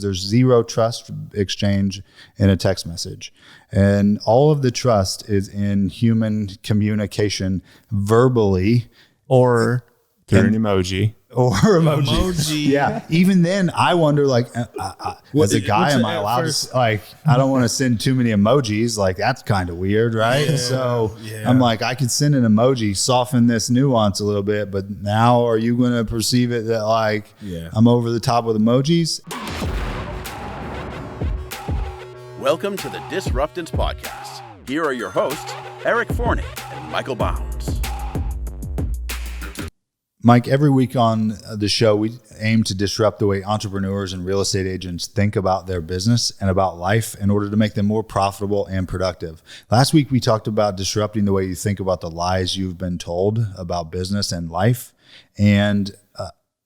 There's zero trust exchange in a text message. And all of the trust is in human communication verbally. Or through an emoji. Or emoji. Yeah. Even then, I wonder, like, as a guy, am I allowed to, like, I don't want to send too many emojis. Like, that's kind of weird, right? Yeah, so I'm like, I could send an emoji, soften this nuance a little bit, but now are you going to perceive it that, like, I'm over the top with emojis? Welcome to the Disruptance Podcast. Here are your hosts, Eric Forney and Michael Bounds. Mike, every week on the show, we aim to disrupt the way entrepreneurs and real estate agents think about their business and about life in order to make them more profitable and productive. Last week, we talked about disrupting the way you think about the lies you've been told about business and life. And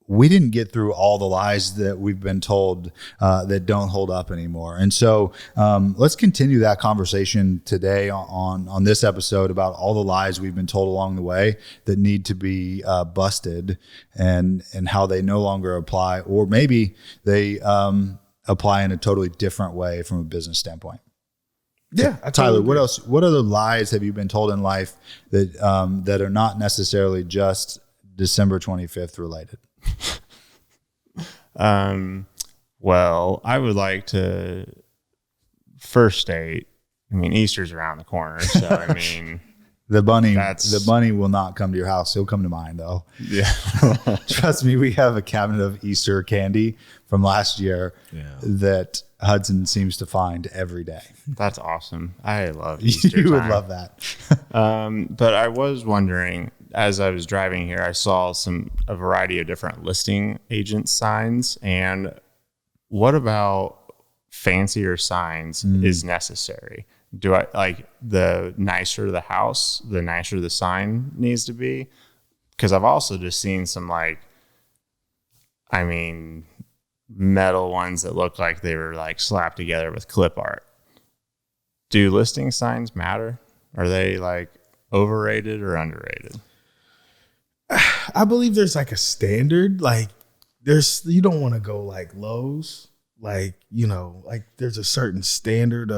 we didn't get through all the lies that we've been told that don't hold up anymore. And so let's continue that conversation today on this episode about all the lies we've been told along the way that need to be busted and how they no longer apply, or maybe they apply in a totally different way from a business standpoint. Yeah, Tyler, what else? What other lies have you been told in life that that are not necessarily just December 25th related? Well, I would like to first state, Easter's around the corner. So, the bunny will not come to your house. He'll come to mine though. Yeah. Trust me. We have a cabinet of Easter candy from last year that Hudson seems to find every day. That's awesome. I love Easter You time. would love that. But I was wondering, as I was driving here, I saw a variety of different listing agent signs. And what about fancier signs is necessary? Do I like the nicer the house, the nicer the sign needs to be? Because I've also just seen some metal ones that look like they were like slapped together with clip art. Do listing signs matter? Are they like overrated or underrated? I believe there's like a standard, you don't want to go like Lowe's, there's a certain standard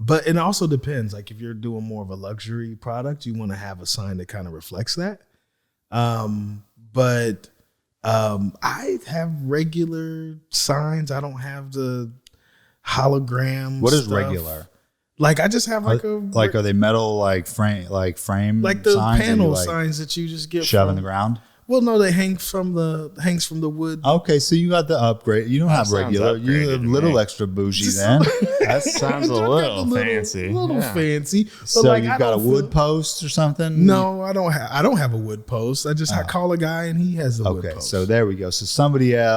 but it also depends. Like if you're doing more of a luxury product, you want to have a sign that kind of reflects that. But I have regular signs. I don't have the hologram. What is stuff. regular? Like I just have are they metal frame like the signs panel signs that you just get shove in the ground? Well, no, they hangs from the wood. Okay, so you got the upgrade. You don't have regular. You have a little extra bougie then. That sounds a little fancy. A little fancy. But so you've got a wood post or something? No, I don't have a wood post. I call a guy and he has a wood post. Okay, so there we go. So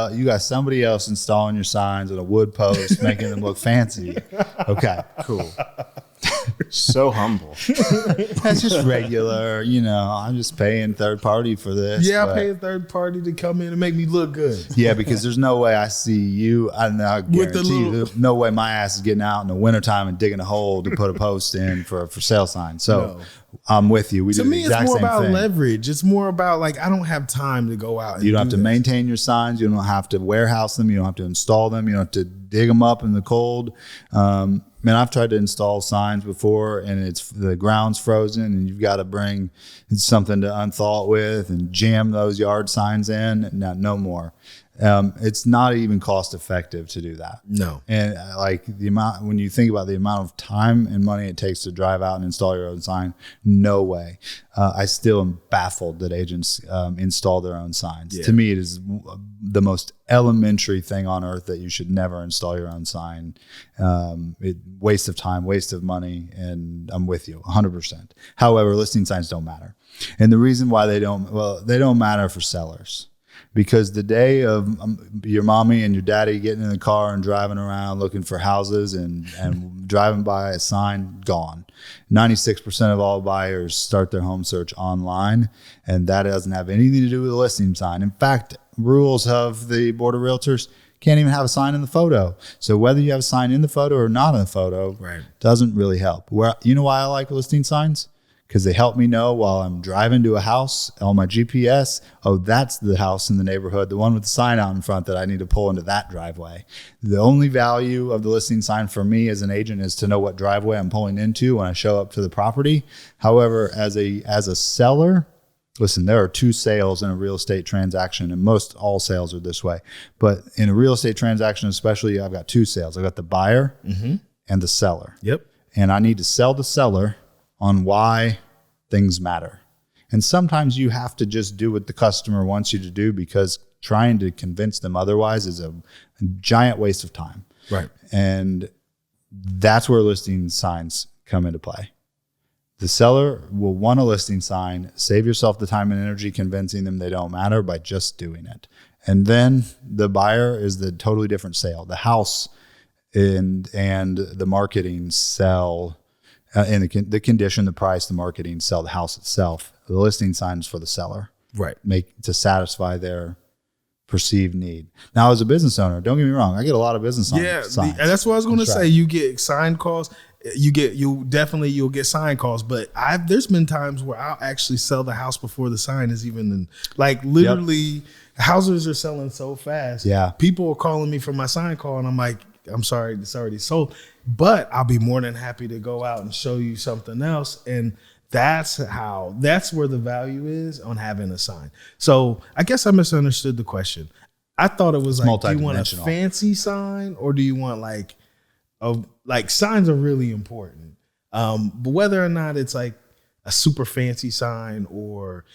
you got somebody else installing your signs on a wood post, making them look fancy. Okay, cool. So humble. That's just regular, I'm just paying third party for this. Yeah, I pay a third party to come in and make me look good. Yeah, because there's no way I see you. I guarantee you, there's no way my ass is getting out in the wintertime and digging a hole to put a post in for a for sale sign. So I'm with you. To me, it's more about leverage. It's more about I don't have time to go out. You don't have to maintain your signs. You don't have to warehouse them. You don't have to install them. You don't have to dig them up in the cold. Man, I've tried to install signs before and the ground's frozen and you've got to bring something to unthaw it with and jam those yard signs in. No more. It's not even cost effective to do that. No. And when you think about the amount of time and money it takes to drive out and install your own sign, no way. I still am baffled that agents install their own signs. Yeah. To me, it is the most elementary thing on earth that you should never install your own sign. Waste of time, waste of money, and I'm with you 100%. However, listing signs don't matter. And the reason why they don't matter for sellers. Because the day of your mommy and your daddy getting in the car and driving around looking for houses and driving by a sign, gone. 96% of all buyers start their home search online, and that doesn't have anything to do with the listing sign. In fact, rules of the Board of Realtors can't even have a sign in the photo. So whether you have a sign in the photo or not in the photo doesn't really help. You know why I like listing signs? because they help me know while I'm driving to a house on my GPS, oh, that's the house in the neighborhood, the one with the sign out in front that I need to pull into that driveway. The only value of the listing sign for me as an agent is to know what driveway I'm pulling into when I show up to the property. However, as a seller, listen, there are two sales in a real estate transaction, and most all sales are this way. But in a real estate transaction especially, I've got two sales. I've got the buyer and the seller. Yep. And I need to sell the seller on why things matter. And sometimes you have to just do what the customer wants you to do, because trying to convince them otherwise is a giant waste of time. Right. And that's where listing signs come into play. The seller will want a listing sign. Save yourself the time and energy convincing them they don't matter by just doing it. And then the buyer is the totally different sale. The house and the marketing sell, and the condition, the price, the marketing sell the house itself. The listing sign is for the seller. Right. To satisfy their perceived need. Now, as a business owner, don't get me wrong, I get a lot of business signs. And that's what I was going to say. You get sign calls. You'll get sign calls, but there's been times where I'll actually sell the house before the sign is even in, like, literally. Houses are selling so fast. Yeah. People are calling me for my sign call, and I'm like, I'm sorry, it's already sold, but I'll be more than happy to go out and show you something else. And that's where the value is on having a sign. So I guess I misunderstood the question. I thought it was like, do you want a fancy sign, or do you want like signs are really important. But whether or not it's like a super fancy sign or,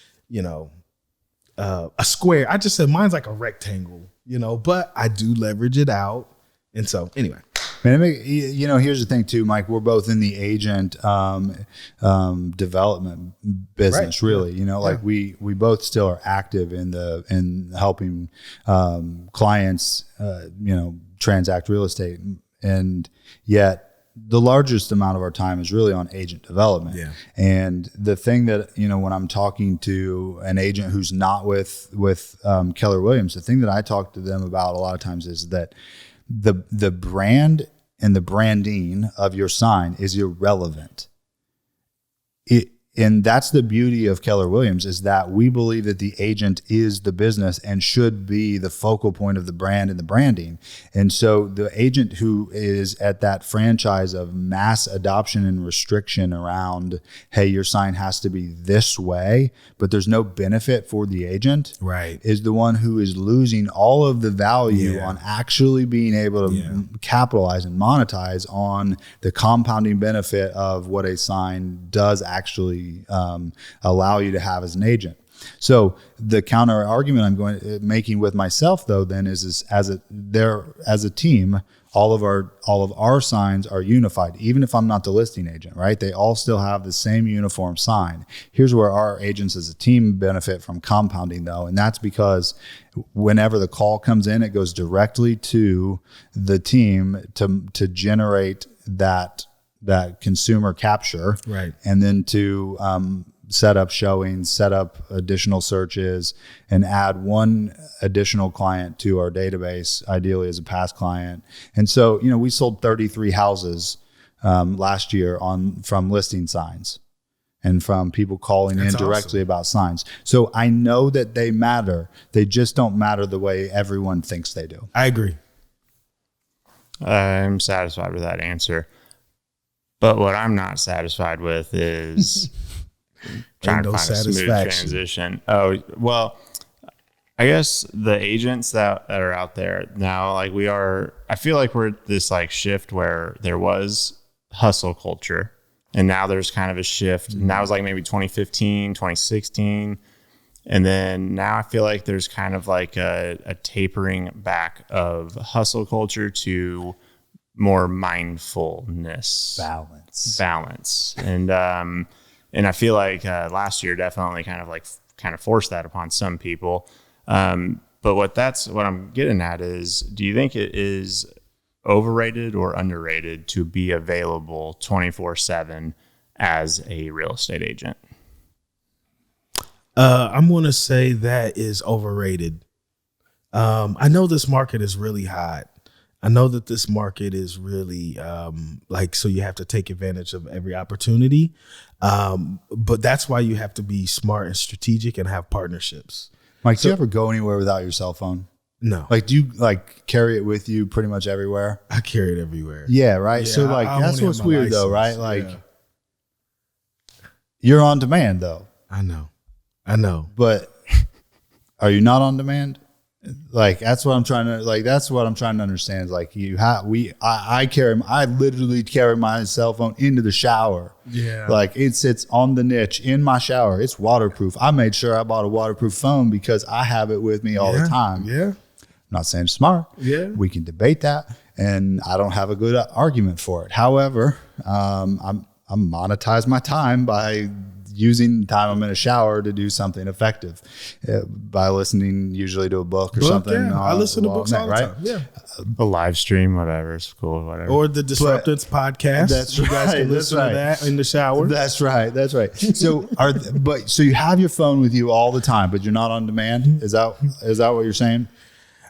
a square, I just said mine's like a rectangle, but I do leverage it out. And so anyway. Man, here's the thing too, Mike, we're both in the agent development business, right. Really, like we both still are active in helping clients, transact real estate. And yet the largest amount of our time is really on agent development. Yeah. And the thing that, when I'm talking to an agent who's not with Keller Williams, the thing that I talk to them about a lot of times is that the brand and the branding of your sign is irrelevant. And that's the beauty of Keller Williams, is that we believe that the agent is the business and should be the focal point of the brand and the branding. And so the agent who is at that franchise of mass adoption and restriction around, hey, your sign has to be this way, but there's no benefit for the agent, right, is the one who is losing all of the value on actually being able to capitalize and monetize on the compounding benefit of what a sign does actually allow you to have as an agent. So the counter argument I'm making with myself though then is as a team, all of our signs are unified, even if I'm not the listing agent, right? They all still have the same uniform sign. Here's where our agents as a team benefit from compounding though, and that's because whenever the call comes in, it goes directly to the team to generate that consumer capture, right? And then to set up showings, set up additional searches, and add one additional client to our database, ideally as a past client. And so, we sold 33 houses last year from listing signs and from people calling in directly about signs. So I know that they matter. They just don't matter the way everyone thinks they do. I agree. I'm satisfied with that answer. But what I'm not satisfied with is trying to find a smooth transition. Oh, well, I guess the agents that are out there now, like I feel like we're at this like shift where there was hustle culture and now there's kind of a shift. And that was like maybe 2015, 2016. And then now I feel like there's kind of like a tapering back of hustle culture to more mindfulness, balance. And I feel like last year definitely kind of forced that upon some people. But what I'm getting at is, do you think it is overrated or underrated to be available 24/7 as a real estate agent? I'm going to say that is overrated. I know this market is really hot. I know that this market is really so you have to take advantage of every opportunity. But that's why you have to be smart and strategic and have partnerships. Mike, do you ever go anywhere without your cell phone? No. Like, do you like carry it with you pretty much everywhere? I carry it everywhere. Yeah, right. Yeah, So like I that's only what's have my weird though, license. right? Like Yeah. you're on demand though, I know. but are you not on demand? Like that's what I'm trying to understand. Is like I literally carry my cell phone into the shower. Yeah. Like it sits on the niche in my shower. It's waterproof. I made sure I bought a waterproof phone because I have it with me all the time. Yeah. I'm not saying it's smart. Yeah. We can debate that, and I don't have a good argument for it. However, I'm monetize my time by using time I'm in a shower to do something effective by listening usually to a book or something. Yeah. I listen to books all the right? time. Yeah. A live stream, whatever, it's cool, whatever. Or the Disruptance podcast. That's You guys right, can listen that's to that in the shower. That's right. So so you have your phone with you all the time, but you're not on demand. Is that what you're saying?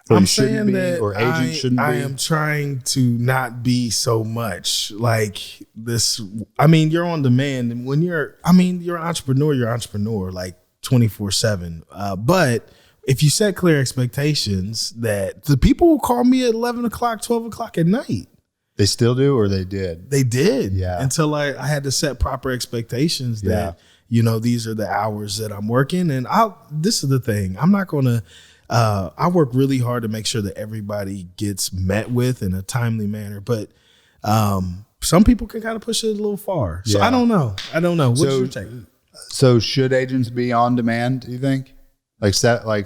Or I'm you shouldn't saying be, that or agent shouldn't be. I am trying to not be so much like this. I mean, you're on demand, and when you're an entrepreneur, like 24/7. But if you set clear expectations, that the people will call me at 11 o'clock, 12 o'clock at night. They still do, or they did. They did, Yeah. Until I had to set proper expectations that these are the hours that I'm working, and this is the thing. I'm not going to. I work really hard to make sure that everybody gets met with in a timely manner, but some people can kind of push it a little far. So Yeah. I don't know. What's your take? So should agents be on demand, do you think? Like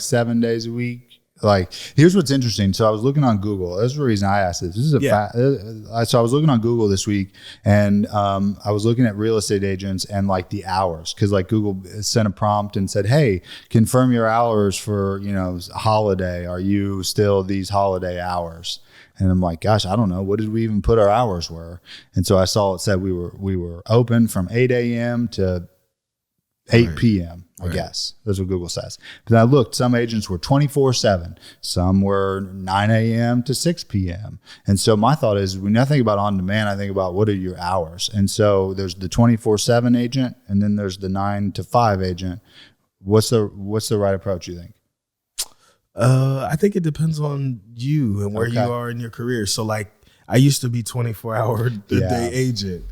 7 days a week? Like, here's what's interesting. So I was looking on Google. That's the reason I asked this. This is so I was looking on Google this week, and I was looking at real estate agents and like the hours, because like Google sent a prompt and said, "Hey, confirm your hours for holiday. Are you still these holiday hours?" And I'm like, gosh, I don't know. What did we even put our hours were? And so I saw it said we were open from 8 a.m. to 8 p.m. I guess that's what Google says. But I looked, some agents were 24/7. Some were 9 a.m. to 6 p.m. And so my thought is, when I think about on demand, I think about what are your hours? And so there's the 24/7 agent, and then there's the 9 to 5 agent. What's the right approach, you think? I think it depends on you and where you are in your career. So like, I used to be 24-hour a day agent.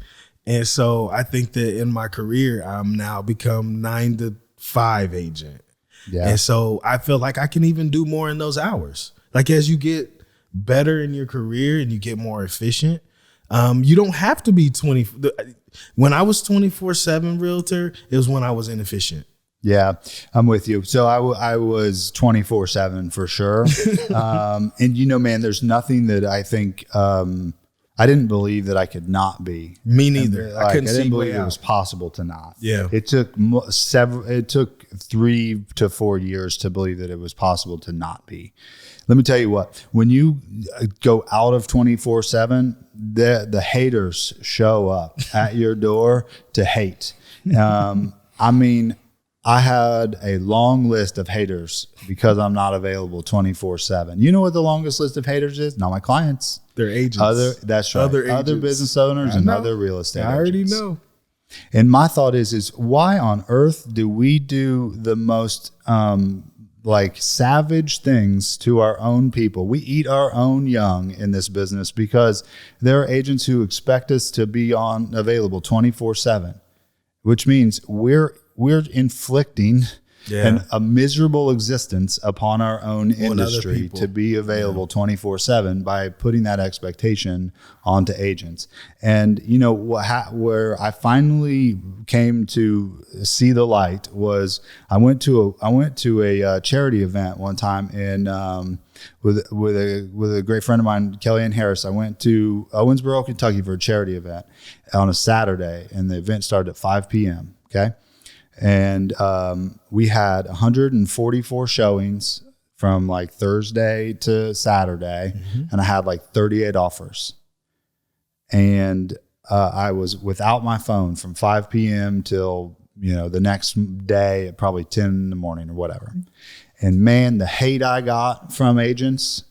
And so I think that in my career, I'm now become 9 to 5 agent. Yeah. And so I feel like I can even do more in those hours. Like, as you get better in your career and you get more efficient, you don't have to be 20. When I was 24/7 realtor, it was when I was inefficient. Yeah, I'm with you. So I was 24/7 for sure. And man, there's nothing that I think, I didn't believe that I could not be. Me neither. Like, I couldn't see didn't way believe out. it was possible to not. Yeah. It took 3 to 4 years to believe that it was possible to not be. Let me tell you what, when you go out of 24/7, the haters show up at your door to hate. I had a long list of haters because I'm not available 24/7. You know what the longest list of haters is? Not my clients. They're agents. That's right. Other Other agents. business owners and know. other real estate I already agents. know. And my thought is why on earth do we do the most savage things to our own people? We eat our own young in this business because there are agents who expect us to be available 24/7, which means we're inflicting a miserable existence upon our own industry to be available 24/7 by putting that expectation onto agents. And where I finally came to see the light was I went to a charity event one time with a great friend of mine, Kellyanne Harris. I went to Owensboro, Kentucky for a charity event on a Saturday, and the event started at 5 p.m. Okay. And we had 144 showings from like Thursday to Saturday, and I had like 38 offers. And I was without my phone from 5 p.m. till the next day at probably 10 in the morning or whatever. And man, the hate I got from agents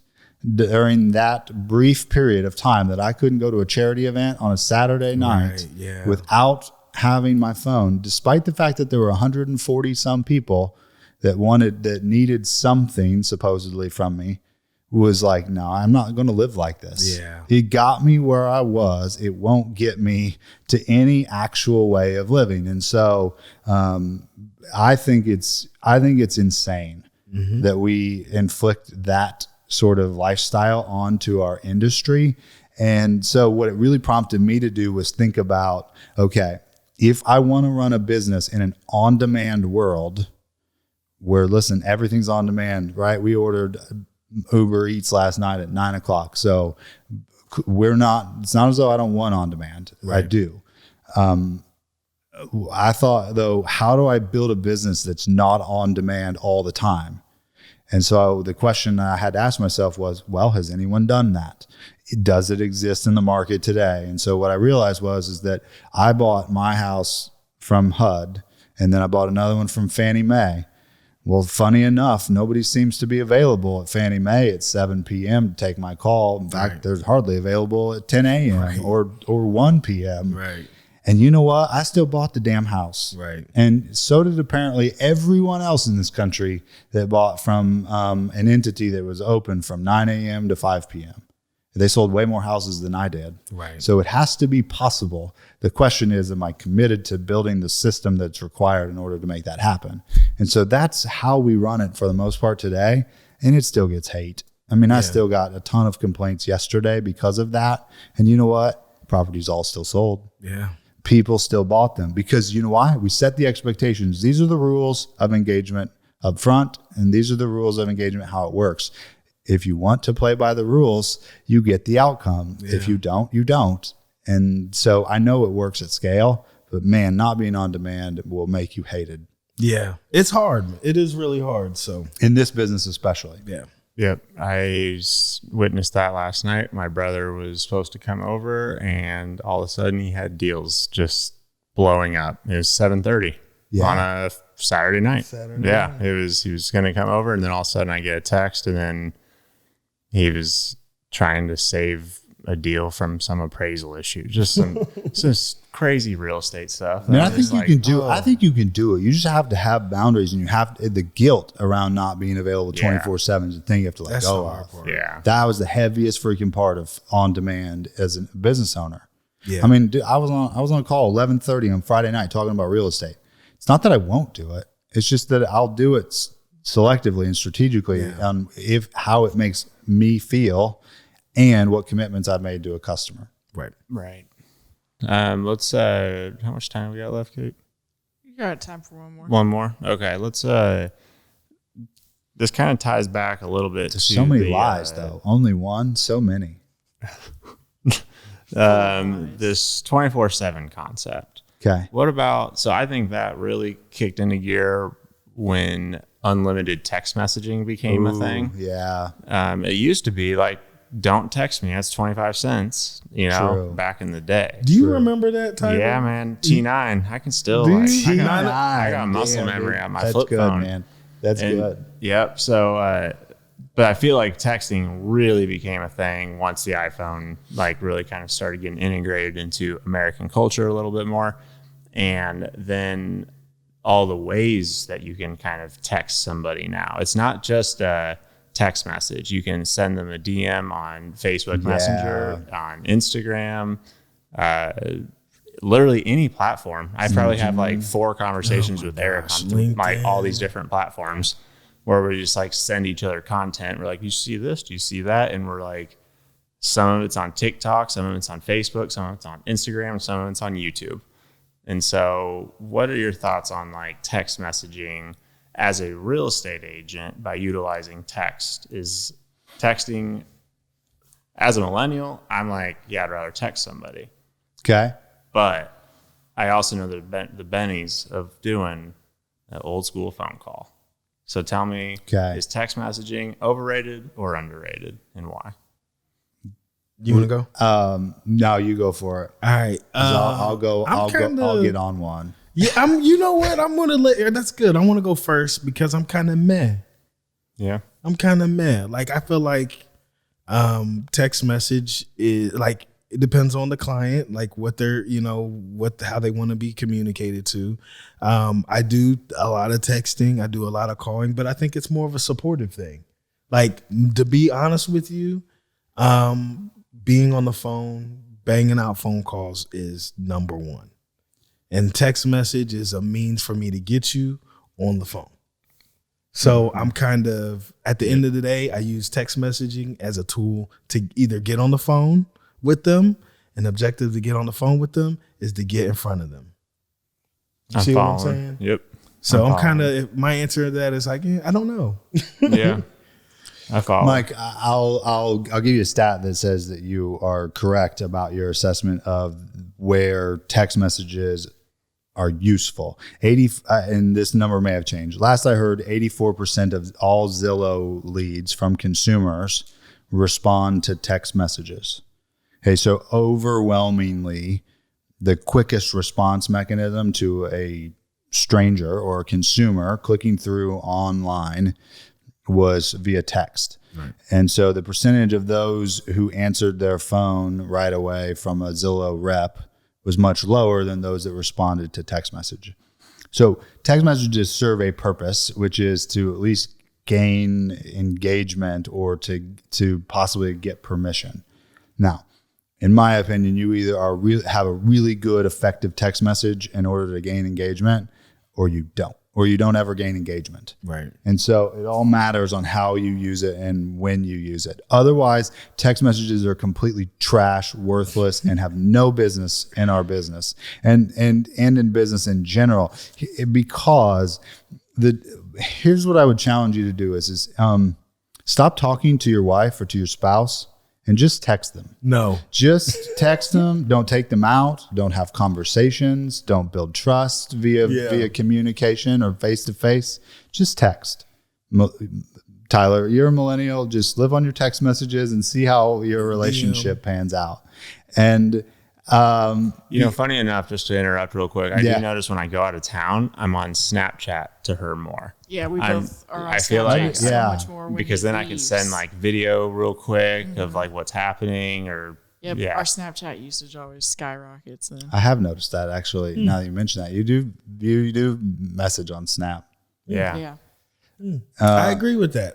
during that brief period of time that I couldn't go to a charity event on a Saturday night without having my phone, despite the fact that there were 140 some people that needed something supposedly from me, was like, no, I'm not going to live like this. Yeah. It got me where I was. It won't get me to any actual way of living. And so I think it's insane that we inflict that sort of lifestyle onto our industry. And so what it really prompted me to do was think about, okay, if I want to run a business in an on-demand world where, listen, everything's on demand, right? We ordered Uber Eats last night at 9:00. So it's not as though I don't want on demand. Right. I do. I thought, though, how do I build a business that's not on demand all the time? And so the question I had to ask myself was, well, has anyone done that? Does it exist in the market today? And so what I realized is that I bought my house from HUD, and then I bought another one from Fannie Mae. Well, funny enough, nobody seems to be available at Fannie Mae at 7 p.m. to take my call. In fact, they're hardly available at 10 a.m. or 1 p.m. Right. And you know what? I still bought the damn house. Right. And so did apparently everyone else in this country that bought from an entity that was open from 9 a.m. to 5 p.m. They sold way more houses than I did. Right. So it has to be possible. The question is, am I committed to building the system that's required in order to make that happen? And so that's how we run it for the most part today. And it still gets hate. I mean, I still got a ton of complaints yesterday because of that. And you know what? Properties all still sold. Yeah. People still bought them because you know why? We set the expectations. These are the rules of engagement up front, and these are the rules of engagement, how it works. If you want to play by the rules, you get the outcome. Yeah. If you don't, you don't. And so I know it works at scale, but man, not being on demand will make you hated. Yeah. It's hard. It is really hard. So in this business, especially. Yeah. Yep. I witnessed that last night. My brother was supposed to come over, and all of a sudden he had deals just blowing up. It was 7:30 on a Saturday night. He was going to come over, and then all of a sudden I get a text, and then he was trying to save a deal from some appraisal issue, just some crazy real estate stuff. I think you can do. I think you can do it. You just have to have boundaries, and you have the guilt around not being available 24/7 is the thing you have to let go of. Yeah, that was the heaviest freaking part of on demand as a business owner. Yeah, I mean, dude, I was on a call 11:30 on Friday night talking about real estate. It's not that I won't do it. It's just that I'll do it selectively and strategically on how it makes me feel and what commitments I've made to a customer. Right. Let's how much time we got left, Kate? You got time for one more. One more? Okay, let's this kind of ties back a little bit to so many lies though. Only one, so many. This 24/7 concept. Okay. What about, so I think that really kicked into gear when unlimited text messaging became a thing. Yeah. It used to be like, don't text me, that's 25 cents, back in the day. Do you remember that time? Yeah, man. T9. I can still I got muscle memory on my flip phone. Man. That's good. Yep. So but I feel like texting really became a thing once the iPhone really kind of started getting integrated into American culture a little bit more. And then all the ways that you can kind of text somebody now. It's not just a text message. You can send them a DM on Facebook Messenger, on Instagram, literally any platform. I probably have 4 conversations with Eric on all these different platforms where we just send each other content. We're like, you see this? Do you see that? And we're like, some of it's on TikTok, some of it's on Facebook, some of it's on Instagram, some of it's on YouTube. And so what are your thoughts on text messaging as a real estate agent by utilizing text? Is texting, as a millennial, I'm like, yeah, I'd rather text somebody. Okay. But I also know the bennies of doing an old school phone call. So tell me, is text messaging overrated or underrated, and why? You want to go? No, you go for it. All right. I'll go. I'll get on one. Yeah, you know what? I'm gonna that's good. I want to go first because I'm kind of meh. Yeah. I'm kind of meh. I feel like Text message is like, it depends on the client, like what they're, how they want to be communicated to. I do a lot of texting. I do a lot of calling, but I think it's more of a supportive thing. Like, to be honest with you, being on the phone, banging out phone calls is number one. And text message is a means for me to get you on the phone. So I'm kind of, at the end of the day, I use text messaging as a tool to either get on the phone with them. An objective to get on the phone with them is to get in front of them. You see what I'm saying? Yep. So I'm kind of, my answer to that is like, I don't know. Yeah. I follow. Mike, I'll give you a stat that says that you are correct about your assessment of where text messages are useful. And this number may have changed. Last I heard, 84% of all Zillow leads from consumers respond to text messages. Okay, so overwhelmingly, the quickest response mechanism to a stranger or a consumer clicking through online was via text. Right. And so the percentage of those who answered their phone right away from a Zillow rep was much lower than those that responded to text message. So text messages serve a purpose, which is to at least gain engagement or to possibly get permission. Now, in my opinion, you either have a really good, effective text message in order to gain engagement, or you don't ever gain engagement. Right. And so it all matters on how you use it and when you use it. Otherwise, text messages are completely trash, worthless, and have no business in our business and in business in general. Because here's what I would challenge you to do is stop talking to your wife or to your spouse and just text them. No. Just text them. Don't take them out. Don't have conversations. Don't build trust via communication or face-to-face. Just text. Tyler, you're a millennial. Just live on your text messages and see how your relationship pans out. And funny enough, just to interrupt real quick, I do notice when I go out of town, I'm on Snapchat to her more. Yeah, we both are on I feel like so much more when because then I can send like video real quick of like what's happening or our Snapchat usage always skyrockets. Then I have noticed that actually. Now that you mention that, you do message on Snap. Yeah. I agree with that.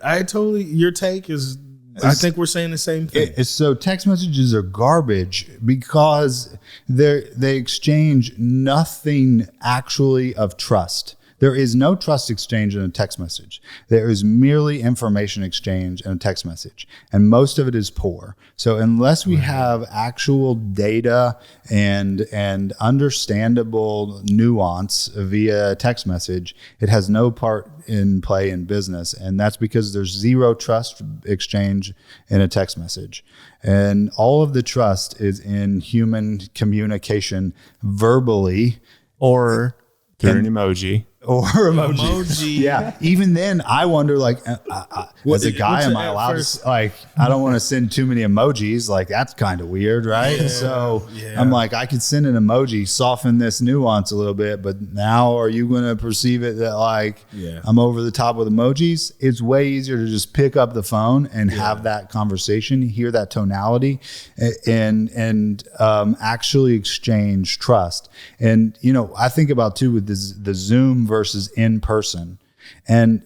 Your take is, I think we're saying the same thing. So text messages are garbage because they exchange nothing actually of trust. There is no trust exchange in a text message. There is merely information exchange in a text message. And most of it is poor. So unless we have actual data and understandable nuance via text message, it has no part in play in business. And that's because there's zero trust exchange in a text message. And all of the trust is in human communication verbally or through an emoji. Or emoji. Yeah. Even then, I wonder, like, as a guy, am I allowed to, like, I don't want to send too many emojis. Like, that's kind of weird, right? Yeah, so I'm like, I could send an emoji, soften this nuance a little bit, but now are you going to perceive it that, like, I'm over the top with emojis? It's way easier to just pick up the phone and have that conversation, hear that tonality, and actually exchange trust. And, I think about, too, with the Zoom versus in person. And,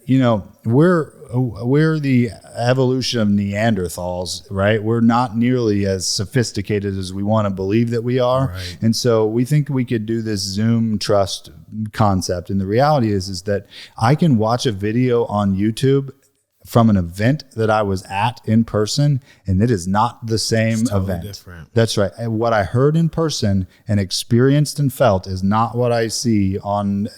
we're the evolution of Neanderthals, right? We're not nearly as sophisticated as we want to believe that we are. Right. And so we think we could do this Zoom trust concept. And the reality is that I can watch a video on YouTube from an event that I was at in person, and it is not the same event. Different. That's right. And what I heard in person and experienced and felt is not what I see on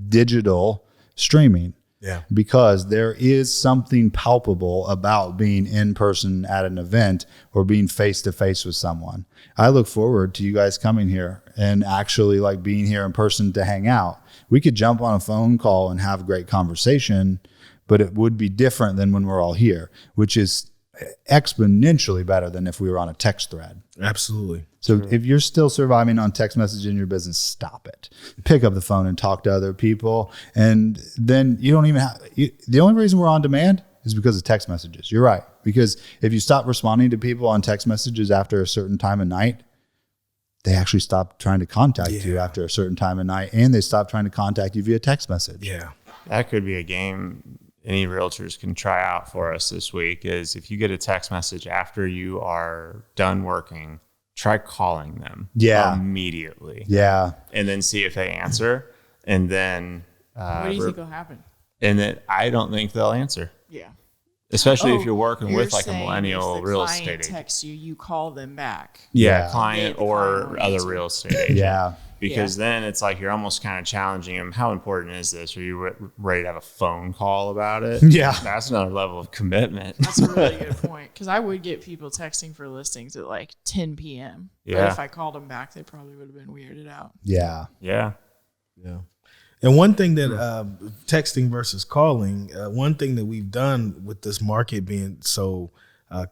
digital streaming. Yeah. Because there is something palpable about being in person at an event or being face to face with someone. I look forward to you guys coming here and actually like being here in person to hang out. We could jump on a phone call and have a great conversation, but it would be different than when we're all here, which is exponentially better than if we were on a text thread. Absolutely. So if you're still surviving on text message in your business, stop it. Pick up the phone and talk to other people. And then you don't even have, the only reason we're on demand is because of text messages. You're right. Because if you stop responding to people on text messages after a certain time of night, they actually stop trying to contact you after a certain time of night, and they stop trying to contact you via text message. Yeah. That could be a game any realtors can try out for us this week is if you get a text message after you are done working, try calling them immediately. Yeah. And then see if they answer. And then What do you think will happen? And then I don't think they'll answer. Yeah. Especially if you're working You're with like a saying millennial if the real client estate agent. texts you, you call them back. Yeah, Yeah. client The or client will other answer. real estate agent. Yeah. Because then it's like you're almost kind of challenging them. How important is this? Are you ready to have a phone call about it? Yeah. That's another level of commitment. That's a really good point. Because I would get people texting for listings at like 10 p.m. But Yeah. if I called them back, they probably would have been weirded out. Yeah. Yeah. Yeah. And one thing that texting versus calling, one thing that we've done with this market being so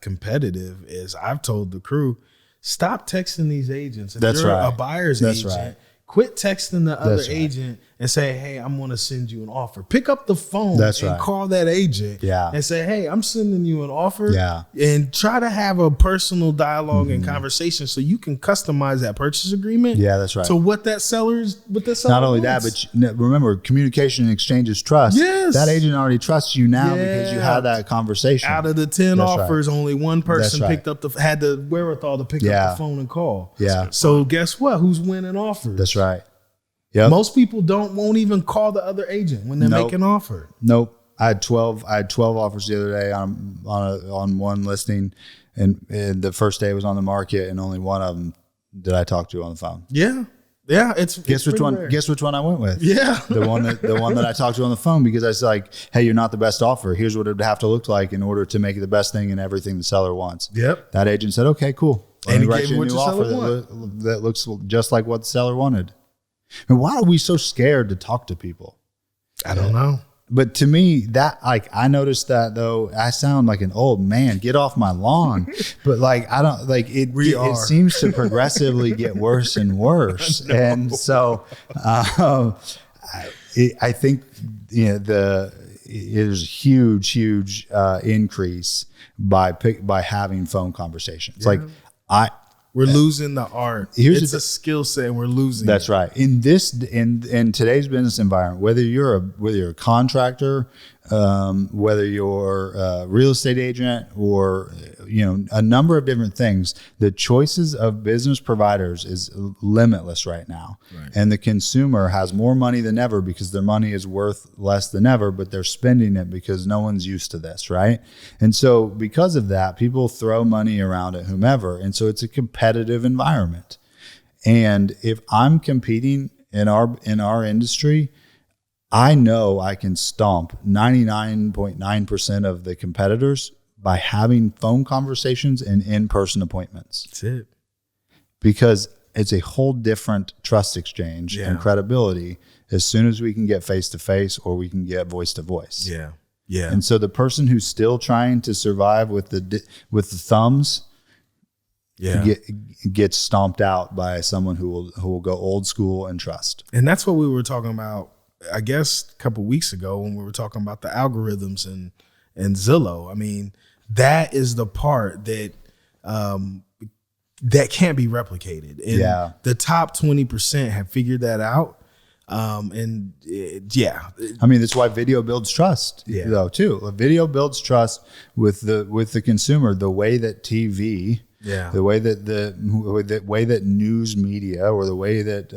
competitive is I've told the crew, stop texting these agents. If That's you're right. a buyer's That's agent, right. quit texting the other That's right. agent and say, hey, I'm going to send you an offer. Pick up the phone That's and right. call that agent Yeah. and say, hey, I'm sending you an offer. Yeah. And try to have a personal dialogue and conversation so you can customize that purchase agreement. Yeah, that's right. To what that seller's Not only that, wants. but remember, communication and exchange is trust. Yes. That agent already trusts you now because you Yeah. had that conversation. out of the 10 That's right. offers, only one person That's right. picked up had the wherewithal to pick Yeah. up the phone and call. Yeah. So guess what? Who's winning offers? That's right. Yep. Most people won't even call the other agent when they Nope. make an offer. Nope. I had 12 offers the other day on one listing, and the first day it was on the market, and only one of them did I talk to on the phone. Yeah. Yeah. Guess which one? Guess which one I went with? Yeah. the one that I talked to on the phone, because I was like, "Hey, you're not the best offer. Here's what it would have to look like in order to make it the best thing and everything the seller wants." Yep. That agent said, "Okay, cool. And he write gave you a what new the offer seller that looks just like what the seller wanted." And why are we so scared to talk to people? I don't know. But to me, that I noticed that though, I sound like an old man. Get off my lawn. But I don't it. It seems to progressively get worse and worse. And so, I think there's a huge increase by having phone conversations. We're losing the art. It's a skill set and we're losing That's it. right. In today's business environment, whether you're a contractor, whether you're a real estate agent, or a number of different things, the choices of business providers is limitless right now. Right. And the consumer has more money than ever because their money is worth less than ever, but they're spending it because no one's used to this, right? And so because of that, people throw money around at whomever, and so it's a competitive environment. And if I'm competing in our industry, I know I can stomp 99.9% of the competitors by having phone conversations and in-person appointments. That's it. Because it's a whole different trust exchange and credibility as soon as we can get face-to-face or we can get voice-to-voice. Yeah. Yeah. And so the person who's still trying to survive with the thumbs gets stomped out by someone who will go old school and trust. And that's what we were talking about, I guess, a couple of weeks ago when we were talking about the algorithms and Zillow. I mean, that is the part that that can't be replicated. And the top 20% have figured that out. I mean, that's why video builds trust, though, too. Video builds trust with the consumer. The way that TV, the way that the way that news media, or the way that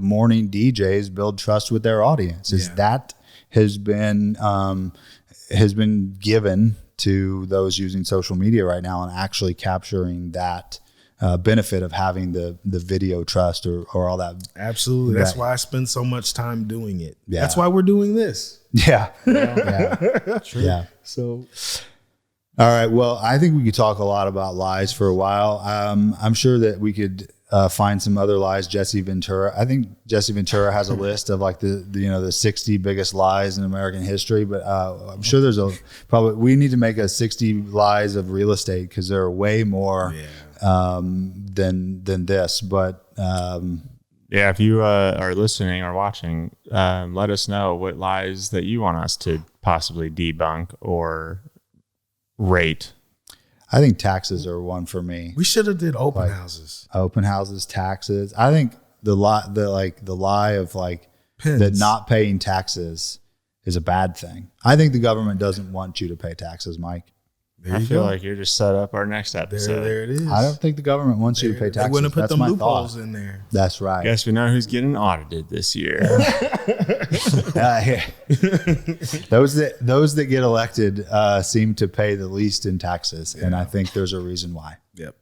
morning DJs build trust with their audience, that has been given to those using social media right now, and actually capturing that benefit of having the video trust or all that. Absolutely. That's why I spend so much time doing it. Yeah. That's why we're doing this. Yeah. True. Yeah. So, all right. Well, I think we could talk a lot about lies for a while. I'm sure that we could find some other lies. Jesse Ventura. I think Jesse Ventura has a list of the 60 biggest lies in American history. But I'm sure there's we need to make a 60 lies of real estate, because there are way more than this. But if you are listening or watching, let us know what lies that you want us to possibly debunk or rate? I think taxes are one for me. We should have did open houses. Open houses, taxes. I think the lie of like Pins. that not paying taxes is a bad thing. I think the government doesn't want you to pay taxes, Mike. There I you feel go. like you're just set up our next episode. There it is. I don't think the government wants you to pay They taxes. wouldn't put That's them my loopholes thought. in there. That's right. Guess we know who's getting audited this year. Yeah. Those that get elected seem to pay the least in taxes, and I think there's a reason why. Yep.